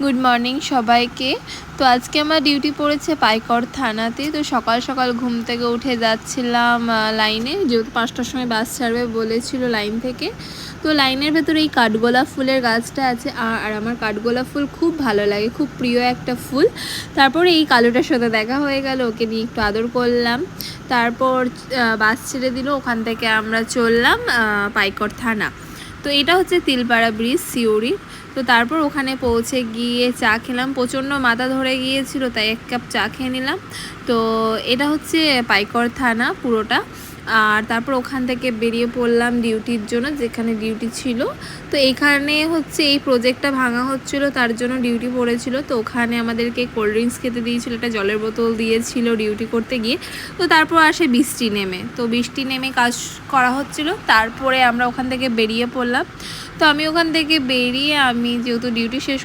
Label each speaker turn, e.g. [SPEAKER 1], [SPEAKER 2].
[SPEAKER 1] Good morning সবাইকে। তো আজকে আমার ডিউটি পড়েছে পাইকড় থানাতে। তো সকাল সকাল ঘুম থেকে উঠে যাচ্ছিলাম লাইনে, যেহেতু 5টার সময় বাস ছাড়বে বলেছিল লাইন থেকে। তো লাইনের ভেতরে এই কাঠগোলাপ ফুলের গাছটা আছে, আর আমার কাঠগোলাপ ফুল খুব ভালো লাগে, খুব প্রিয় একটা ফুল। তারপরে এই কালোটার সাথে দেখা হয়ে গেল, ওকে নিয়ে একটু আদর করলাম। তারপর বাস ছেড়ে দিল, ওখান থেকে আমরা চললাম পাইকড় থানা। তো এটা হচ্ছে তিলপাড়া ব্রিজ, সিউড়ি। তো তারপর ওখানে পৌঁছে গিয়ে চা খেলাম, প্রচণ্ড মাথা ধরে গিয়েছিল, তাই 1 কাপ চা খেয়ে নিলাম। তো এটা হচ্ছে পাইকড় থানা পুরোটা। আর তারপর ওখান থেকে বেরিয়ে পড়লাম ডিউটির জন্য, যেখানে ডিউটি ছিল। তো এইখানে হচ্ছে এই প্রজেক্টটা ভাঙা হচ্ছিল, তার জন্য ডিউটি পড়েছিল। তো ওখানে আমাদেরকে কোল্ড ড্রিঙ্কস খেতে দিয়েছিল, একটা জলের বোতল দিয়েছিল ডিউটি করতে গিয়ে। তো তারপর আসে বৃষ্টি নেমে, তো বৃষ্টি নেমে কাজ করা হচ্ছিল। তারপরে আমরা ওখান থেকে বেরিয়ে পড়লাম। তো আমি ওখান থেকে বেরিয়ে, আমি যেহেতু ডিউটি শেষ